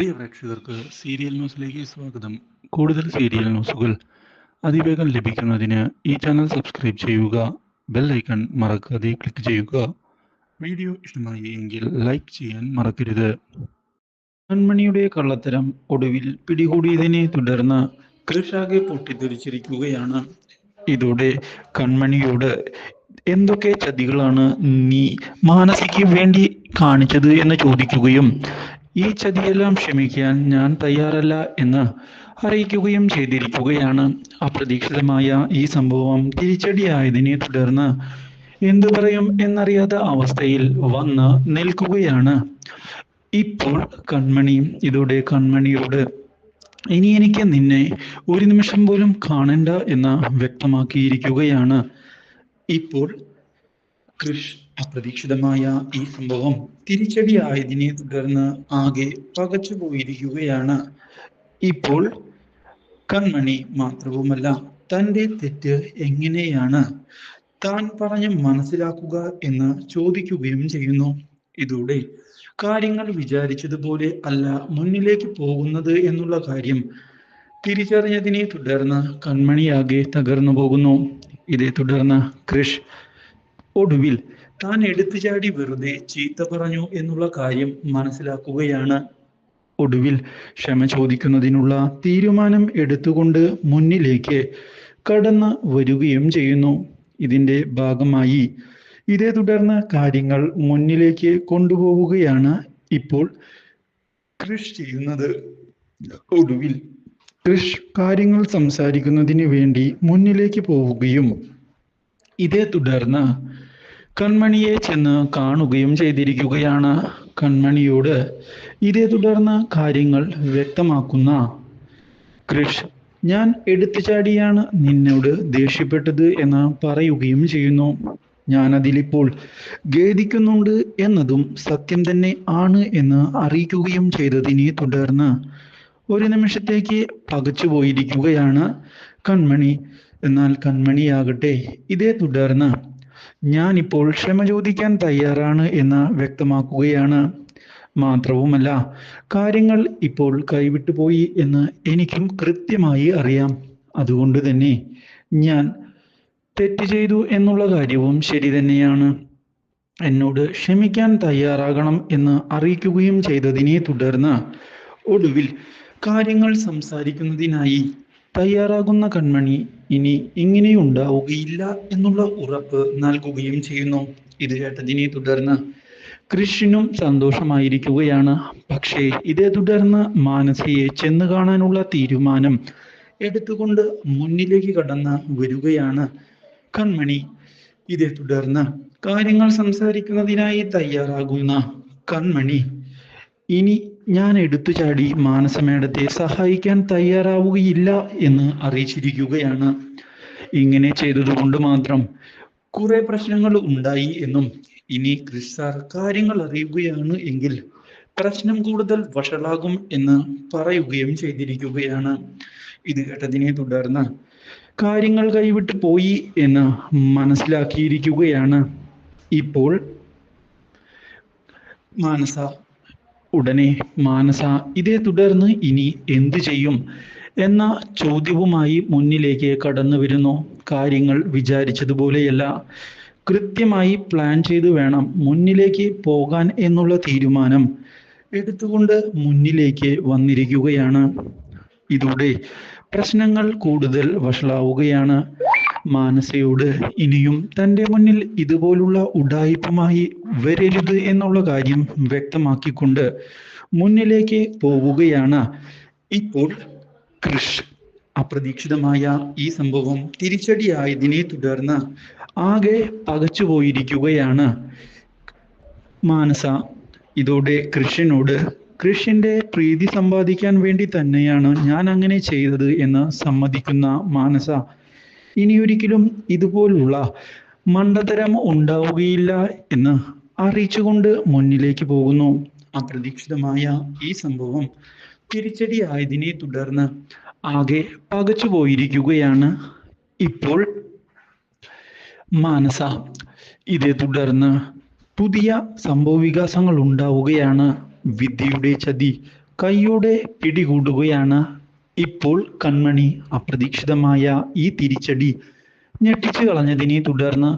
പ്രിയ പ്രേക്ഷകർക്ക് സീരിയൽ ന്യൂസിലേക്ക് സ്വാഗതം. കൂടുതൽ സീരിയൽ ന്യൂസുകൾ അതിവേഗം ലഭിക്കുന്നതിന് ഈ ചാനൽ സബ്സ്ക്രൈബ് ചെയ്യുക. ബെൽ ഐക്കൺ മറക്കാതെ ക്ലിക്ക് ചെയ്യുക. വീഡിയോ ഇഷ്ടമായി എങ്കിൽ ലൈക്ക് ചെയ്യാൻ മറക്കരുത്. കൺമണിയുടെ കള്ളത്തരം ഒടുവിൽ പിടികൂടിയതിനെ തുടർന്ന് കൃഷാകെ പൊട്ടിത്തെറിച്ചിരിക്കുകയാണ്. ഇതോടെ കൺമണിയോട് എന്തൊക്കെ ചതികളാണ് നീ മാനസിക്ക് വേണ്ടി കാണിച്ചത് എന്ന് ചോദിക്കുകയും ഈ ചതിയെല്ലാം ക്ഷമിക്കാൻ ഞാൻ തയ്യാറല്ല എന്ന് അറിയിക്കുകയും ചെയ്തിരിക്കുകയാണ്. അപ്രതീക്ഷിതമായ ഈ സംഭവം തിരിച്ചടിയായതിനെ തുടർന്ന് എന്തു പറയും എന്നറിയാത്ത അവസ്ഥയിൽ വന്ന് നിൽക്കുകയാണ് ഇപ്പോൾ കൺമണി. ഇതോടെ കൺമണിയോട് ഇനി എനിക്ക് നിന്നെ ഒരു നിമിഷം പോലും കാണണ്ട എന്ന് വ്യക്തമാക്കിയിരിക്കുകയാണ് ഇപ്പോൾ കൃഷ്. അപ്രതീക്ഷിതമായ ഈ സംഭവം തിരിച്ചടിയായതിനെ തുടർന്ന് ആകെ പകച്ചു പോയിരിക്കുകയാണ് ഇപ്പോൾ കൺമണി. മാത്രവുമല്ല, തൻ്റെ തെറ്റ് എങ്ങനെയാണ് താൻ പറഞ്ഞ് മനസ്സിലാക്കുക എന്ന് ചോദിക്കുകയും ചെയ്യുന്നു. ഇതോടെ കാര്യങ്ങൾ വിചാരിച്ചതുപോലെ അല്ല മുന്നിലേക്ക് പോകുന്നത് എന്നുള്ള കാര്യം തിരിച്ചറിഞ്ഞതിനെ തുടർന്ന് കൺമണിയാകെ തകർന്നു പോകുന്നു. ഇതേ തുടർന്ന് കൃഷ് ഒടുവിൽ താൻ എടുത്തുചാടി വെറുതെ ചീത്ത പറഞ്ഞു എന്നുള്ള കാര്യം മനസ്സിലാക്കുകയാണ്. ഒടുവിൽ ക്ഷമ ചോദിക്കുന്നതിനുള്ള തീരുമാനം എടുത്തുകൊണ്ട് മുന്നിലേക്ക് കടന്നു വരികയും ചെയ്യുന്നു. ഇതിന്റെ ഭാഗമായി ഇതേ തുടർന്ന് കാര്യങ്ങൾ മുന്നിലേക്ക് കൊണ്ടുപോവുകയാണ് ഇപ്പോൾ കൃഷ് ചെയ്യുന്നത്. ഒടുവിൽ കൃഷ് കാര്യങ്ങൾ സംസാരിക്കുന്നതിന് വേണ്ടി മുന്നിലേക്ക് പോവുകയും ഇതേ തുടർന്ന് കൺമണിയെ ചെന്ന് കാണുകയും ചെയ്തിരിക്കുകയാണ്. കൺമണിയോട് ഇതേ തുടർന്ന് കാര്യങ്ങൾ വ്യക്തമാക്കുന്ന കൃഷ്, ഞാൻ എടുത്തുചാടിയാണ് നിന്നോട് ദേഷ്യപ്പെട്ടത് എന്ന് പറയുകയും ചെയ്യുന്നു. ഞാൻ അതിലിപ്പോൾ ഖേദിക്കുന്നുണ്ട് എന്നതും സത്യം തന്നെ ആണ് എന്ന് അറിയിക്കുകയും ചെയ്തതിനെ തുടർന്ന് ഒരു നിമിഷത്തേക്ക് പകച്ചു പോയിരിക്കുകയാണ് കൺമണി. എന്നാൽ കൺമണിയാകട്ടെ ഇതേ തുടർന്ന് ഞാനിപ്പോൾ ക്ഷമ ചോദിക്കാൻ തയ്യാറാണ് എന്ന് വ്യക്തമാക്കുകയാണ്. മാത്രവുമല്ല, കാര്യങ്ങൾ ഇപ്പോൾ കൈവിട്ടു പോയി എന്ന് എനിക്കും കൃത്യമായി അറിയാം. അതുകൊണ്ട് തന്നെ ഞാൻ തെറ്റ് ചെയ്തു എന്നുള്ള കാര്യവും ശരി തന്നെയാണ്. എന്നോട് ക്ഷമിക്കാൻ തയ്യാറാകണം എന്ന് അറിയിക്കുകയും ചെയ്തതിനെ തുടർന്ന് ഒടുവിൽ കാര്യങ്ങൾ സംസാരിക്കുന്നതിനായി തയ്യാറാകുന്ന കൺമണി ഇനി ഇങ്ങനെയുണ്ടാവുകയില്ല എന്നുള്ള ഉറപ്പ് നൽകുകയും ചെയ്യുന്നു. ഇത് കേട്ടതിനെ തുടർന്ന് കൃഷിനും സന്തോഷമായിരിക്കുകയാണ്. പക്ഷേ ഇതേ തുടർന്ന് മാനസയെ ചെന്ന് കാണാനുള്ള തീരുമാനം എടുത്തുകൊണ്ട് മുന്നിലേക്ക് കടന്ന് വരികയാണ് കൺമണി. ഇതേ തുടർന്ന് കാര്യങ്ങൾ സംസാരിക്കുന്നതിനായി തയ്യാറാകുന്ന കൺമണി ഇനി ഞാൻ എടുത്തുചാടി മാനസമേടത്തെ സഹായിക്കാൻ തയ്യാറാവുകയില്ല എന്ന് അറിയിച്ചിരിക്കുകയാണ്. ഇങ്ങനെ ചെയ്തതുകൊണ്ട് മാത്രം കുറെ പ്രശ്നങ്ങൾ ഉണ്ടായി എന്നും ഇനി കൃഷ് സാർ കാര്യങ്ങൾ അറിയുകയാണ് എങ്കിൽ പ്രശ്നം കൂടുതൽ വഷളാകും എന്ന് പറയുകയും ചെയ്തിരിക്കുകയാണ്. ഇത് കേട്ടതിനെ തുടർന്ന് കാര്യങ്ങൾ കൈവിട്ട് പോയി എന്ന് മനസ്സിലാക്കിയിരിക്കുകയാണ് ഇപ്പോൾ മാനസ. ഉടനെ മാനസ ഇതേ തുടർന്ന് ഇനി എന്തു ചെയ്യും എന്ന ചോദ്യവുമായി മുന്നിലേക്ക് കടന്നു വരുന്നു. കാര്യങ്ങൾ വിചാരിച്ചതുപോലെയല്ല, കൃത്യമായി പ്ലാൻ ചെയ്ത് വേണം മുന്നിലേക്ക് പോകാൻ എന്നുള്ള തീരുമാനം എടുത്തുകൊണ്ട് മുന്നിലേക്ക് വന്നിരിക്കുകയാണ്. ഇതോടെ പ്രശ്നങ്ങൾ കൂടുതൽ വഷളാവുകയാണ്. മാനസയോട് ഇനിയും തൻ്റെ മുന്നിൽ ഇതുപോലുള്ള ഉഡായിപ്പുമായി വരരുത് എന്നുള്ള കാര്യം വ്യക്തമാക്കിക്കൊണ്ട് മുന്നിലേക്ക് പോവുകയാണ് ഇപ്പോൾ കൃഷ്. അപ്രതീക്ഷിതമായ ഈ സംഭവം തിരിച്ചടിയായതിനെ തുടർന്ന് ആകെ പകച്ചു പോയിരിക്കുകയാണ് മാനസ. ഇതോടെ കൃഷിനോട് കൃഷിന്റെ പ്രീതി സമ്പാദിക്കാൻ വേണ്ടി തന്നെയാണ് ഞാൻ അങ്ങനെ ചെയ്തത് എന്ന് സമ്മതിക്കുന്ന മാനസ ഇനിയൊരിക്കലും ഇതുപോലുള്ള മണ്ടത്തരം ഉണ്ടാവുകയില്ല എന്ന് അറിയിച്ചുകൊണ്ട് മുന്നിലേക്ക് പോകുന്നു. അപ്രതീക്ഷിതമായ ഈ സംഭവം തിരിച്ചടിയായതിനെ തുടർന്ന് ആകെ പകച്ചു പോയിരിക്കുകയാണ് ഇപ്പോൾ മാനസ. ഇതേ തുടർന്ന് പുതിയ സംഭവവികാസങ്ങൾ ഉണ്ടാവുകയാണ്. വിദ്യയുടെ ചതി കൈയോടെ പിടികൂടുകയാണ്. ഇപ്പോൾ കൺമണി അപ്രതീക്ഷിതമായ ഈ തിരിച്ചടി ഞെട്ടിച്ചു കളഞ്ഞതിനെ തുടർന്ന്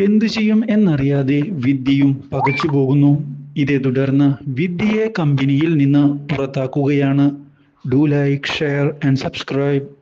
എന്തു ചെയ്യും എന്നറിയാതെ വിദ്യയും പകച്ചു പോകുന്നു. ഇതേ തുടർന്ന് വിദ്യയെ കമ്പനിയിൽ നിന്ന് പുറത്താക്കുകയാണ്. Do like, share and subscribe.